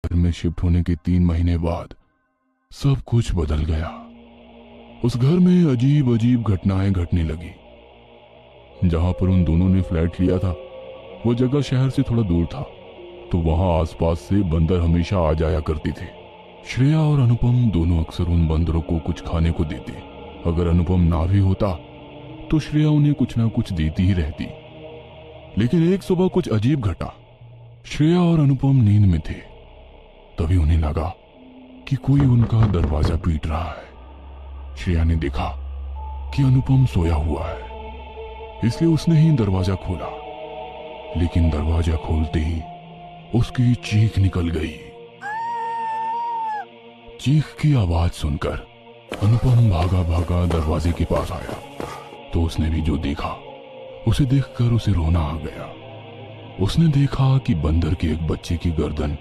घर में शिफ्ट होने के 3 महीने बाद सब कुछ बदल गया। उस घर में अजीब अजीब घटनाएं घटने लगी। जहां पर उन दोनों ने फ्लैट लिया था वो जगह शहर से थोड़ा दूर था, तो वहां आसपास से बंदर हमेशा आ जाया करते थे। श्रेया और अनुपम दोनों अक्सर उन बंदरों को कुछ खाने को देते। अगर अनुपम ना भी होता तो श्रेया उन्हें कुछ ना कुछ देती ही रहती। लेकिन एक सुबह कुछ अजीब घटा। श्रेया और अनुपम नींद में थे, तभी उन्हें लगा कि कोई उनका दरवाजा पीट रहा है। श्रेया ने देखा कि अनुपम सोया हुआ है, इसलिए उसने ही दरवाजा खोला। लेकिन दरवाजा खोलते ही उसकी चीख निकल गई। चीख की आवाज सुनकर अनुपम भागा भागा दरवाजे के पास आया, तो उसने भी जो देखा उसे देखकर उसे रोना आ गया। उसने देखा कि बंदर के एक बच्चे की गर्दन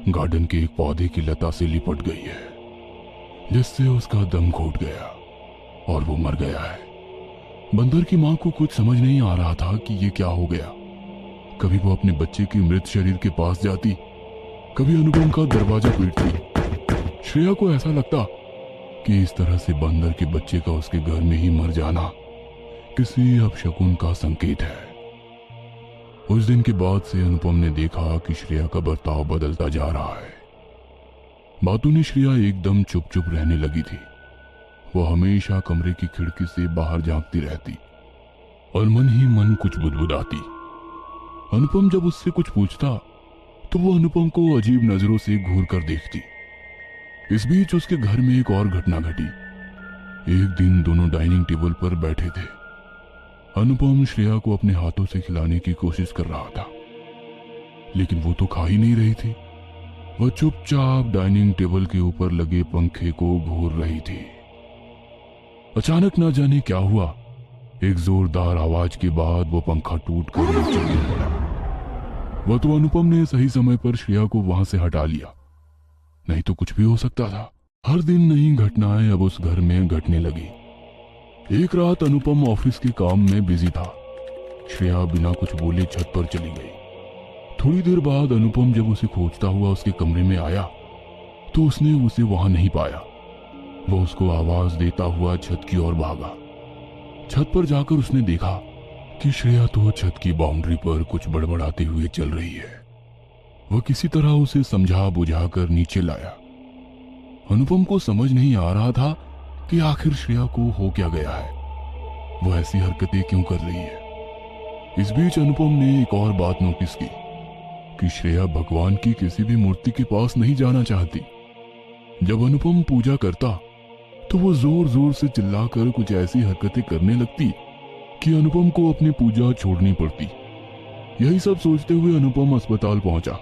गार्डन के एक पौधे की लता से लिपट गई है, जिससे उसका दम घुट गया और वो मर गया है। बंदर की मां को कुछ समझ नहीं आ रहा था कि ये क्या हो गया। कभी वो अपने बच्चे के मृत शरीर के पास जाती, कभी अनुपम का दरवाजा पीटती। श्रेया को ऐसा लगता कि इस तरह से बंदर के बच्चे का उसके घर में ही मर जाना किसी अपशकुन का संकेत है। उस दिन के बाद से अनुपम ने देखा कि श्रेया का बर्ताव बदलता जा रहा है। बातों ने श्रेया एकदम चुप चुप रहने लगी थी। वो हमेशा कमरे की खिड़की से बाहर झांकती रहती और मन ही मन कुछ बुदबुदाती। अनुपम जब उससे कुछ पूछता तो वो अनुपम को अजीब नजरों से घूर कर देखती। इस बीच उसके घर में एक और घटना घटी। एक दिन दोनों डाइनिंग टेबल पर बैठे थे। अनुपम श्रेया को अपने हाथों से खिलाने की कोशिश कर रहा था, लेकिन वो तो खा ही नहीं रही थी। वह चुपचाप डाइनिंग टेबल के ऊपर लगे पंखे को घूर रही थी। अचानक ना जाने क्या हुआ, एक जोरदार आवाज के बाद वो पंखा टूटकर नीचे गिर पड़ा। वह तो अनुपम ने सही समय पर श्रेया को वहां से हटा लिया, नहीं तो कुछ भी हो सकता था। हर दिन नई घटनाएं अब उस घर में घटने लगी। एक रात अनुपम ऑफिस के काम में बिजी था। श्रेया बिना कुछ बोले छत पर चली गई। थोड़ी देर बाद अनुपम जब उसे खोजता हुआ उसके कमरे में आया तो उसने उसे वहां नहीं पाया। वो उसको आवाज देता हुआ छत की ओर भागा। छत पर जाकर उसने देखा कि श्रेया तो छत की बाउंड्री पर कुछ बड़बड़ाते हुए चल रही है। वह किसी तरह उसे समझा बुझाकर नीचे लाया। अनुपम को समझ नहीं आ रहा था कि आखिर श्रेया को हो क्या गया है, वो ऐसी हरकतें क्यों कर रही है। इस बीच अनुपम ने एक और बात नोटिस की कि श्रेया भगवान की किसी भी मूर्ति के पास नहीं जाना चाहती। जब अनुपम पूजा करता तो वो जोर जोर से चिल्लाकर कुछ ऐसी हरकतें करने लगती कि अनुपम को अपनी पूजा छोड़नी पड़ती। यही सब सोचते हुए अनुपम अस्पताल पहुंचा।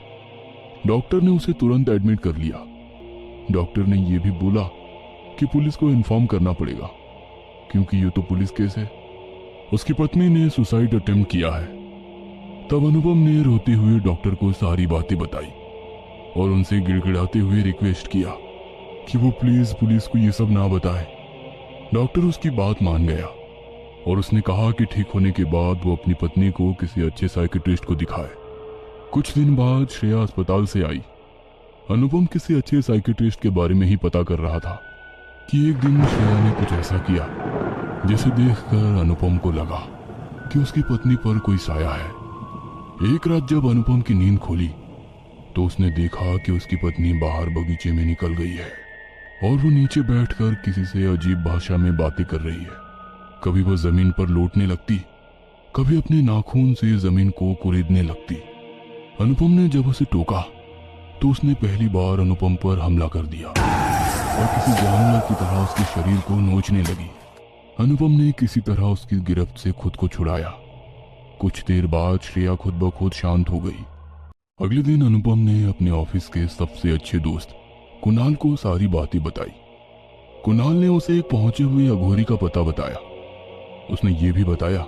डॉक्टर ने उसे तुरंत एडमिट कर लिया। डॉक्टर ने यह भी बोला कि पुलिस को इन्फॉर्म करना पड़ेगा, क्योंकि ये तो पुलिस केस है। उसकी पत्नी ने सुसाइड अटेम्प्ट किया है। तब अनुपम ने रोते हुए डॉक्टर को सारी बातें बताई और उनसे गिड़गिड़ाते हुए रिक्वेस्ट किया कि वो प्लीज पुलिस को ये सब ना बताए। डॉक्टर उसकी बात मान गया और उसने कहा कि ठीक होने के बाद वो अपनी पत्नी को किसी अच्छे साइकियाट्रिस्ट को दिखाए। कुछ दिन बाद श्रेया अस्पताल से आई। अनुपम किसी अच्छे साइकियाट्रिस्ट के बारे में ही पता कर रहा था कि एक दिन श्रेया ने कुछ ऐसा किया जिसे देखकर अनुपम को लगा कि उसकी पत्नी पर कोई साया है। एक रात जब अनुपम की नींद खुली तो उसने देखा कि उसकी पत्नी बाहर बगीचे में निकल गई है और वो नीचे बैठकर किसी से अजीब भाषा में बातें कर रही है। कभी वो जमीन पर लौटने लगती, कभी अपने नाखून से जमीन को कुरेदने लगती। अनुपम ने जब उसे टोका तो उसने पहली बार अनुपम पर हमला कर दिया और किसी जानवर की तरह उसके शरीर को नोचने लगी। अनुपम ने किसी तरह उसकी गिरफ्त से खुद को छुड़ाया। कुछ देर बाद श्रेया खुद ब खुद शांत हो गई। अगले दिन अनुपम ने अपने ऑफिस के सबसे अच्छे दोस्त कुणाल को सारी बातें बताई। कुणाल ने उसे एक पहुंचे हुए अघोरी का पता बताया। उसने ये भी बताया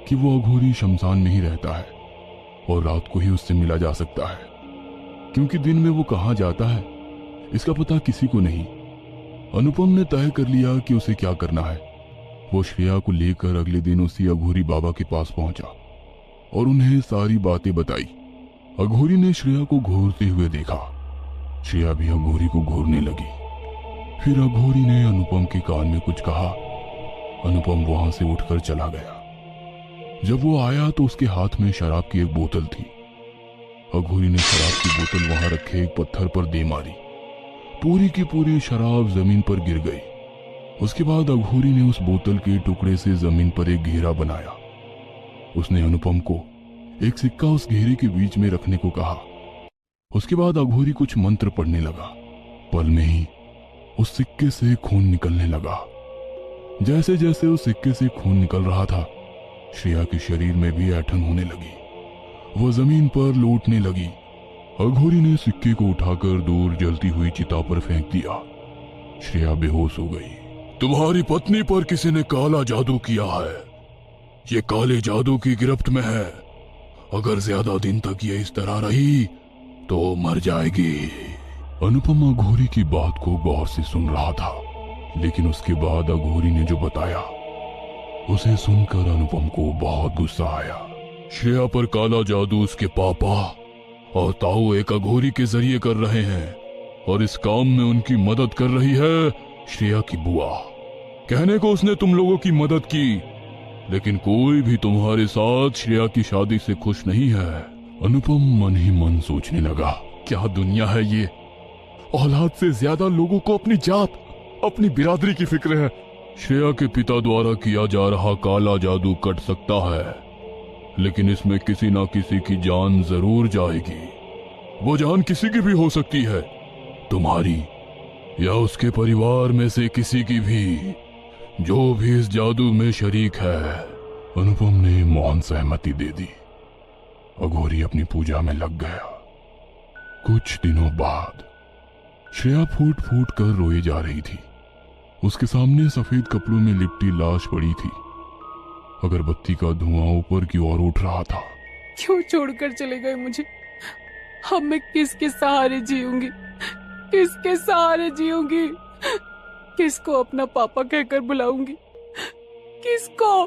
कि वो अघोरी शमशान में ही रहता है और रात को ही उससे मिला जा सकता है, क्योंकि दिन में वो कहाँ जाता है इसका पता किसी को नहीं। अनुपम ने तय कर लिया कि उसे क्या करना है। वो श्रेया को लेकर अगले दिन उसी अघोरी बाबा के पास पहुंचा और उन्हें सारी बातें बताई। अघोरी ने श्रेया को घूरते हुए देखा श्रेया भी अघोरी को घूरने लगी। फिर अघोरी ने अनुपम के कान में कुछ कहा। अनुपम वहां से उठकर चला गया। जब वो आया तो उसके हाथ में शराब की एक बोतल थी। अघोरी ने शराब की बोतल वहां रखे एक पत्थर पर दे मारी। पूरी की पूरी शराब जमीन पर गिर गई। उसके बाद अघोरी ने उस बोतल के टुकड़े से जमीन पर एक घेरा बनाया। उसने अनुपम को एक सिक्का उस घेरे के बीच में रखने को कहा। उसके बाद अघोरी कुछ मंत्र पढ़ने लगा। पल में ही उस सिक्के से खून निकलने लगा। जैसे जैसे उस सिक्के से खून निकल रहा था, श्रेया के शरीर में भी ऐंठन होने लगी। वह जमीन पर लौटने लगी। अघोरी ने सिक्के को उठाकर दूर जलती हुई चिता पर फेंक दिया। श्रेया बेहोश हो गई। तुम्हारी पत्नी पर किसी ने काला जादू किया है। ये काले जादू की गिरफ्त में है। अगर ज्यादा दिन तक ये इस तरह रही तो मर जाएगी। अनुपम अघोरी की बात को गौर से सुन रहा था, लेकिन उसके बाद अघोरी ने जो बताया उसे सुनकर अनुपम को बहुत गुस्सा आया। श्रेया पर काला जादू उसके पापा और ताऊ एक अघोरी के जरिए कर रहे हैं, और इस काम में उनकी मदद कर रही है श्रेया की बुआ। कहने को उसने तुम लोगों की मदद की, लेकिन कोई भी तुम्हारे साथ श्रेया की शादी से खुश नहीं है। अनुपम मन ही मन सोचने लगा, क्या दुनिया है ये। औलाद से ज्यादा लोगों को अपनी जात, अपनी बिरादरी की फिक्र है। श्रेया के पिता द्वारा किया जा रहा काला जादू कट सकता है, लेकिन इसमें किसी ना किसी की जान जरूर जाएगी। वो जान किसी की भी हो सकती है, तुम्हारी या उसके परिवार में से किसी की भी, जो भी इस जादू में शरीक है। अनुपम ने मौन सहमति दे दी। अघोरी अपनी पूजा में लग गया। कुछ दिनों बाद श्रेया फूट फूट कर रोई जा रही थी। उसके सामने सफेद कपड़ों में लिपटी लाश पड़ी थी। अगरबत्ती का धुआं ऊपर की ओर उठ रहा था। क्यों छोड़कर चले गए मुझे? अब मैं किसके सहारे जीऊंगी? किसके सहारे जीऊंगी? किसको अपना पापा कहकर बुलाऊंगी? किसको?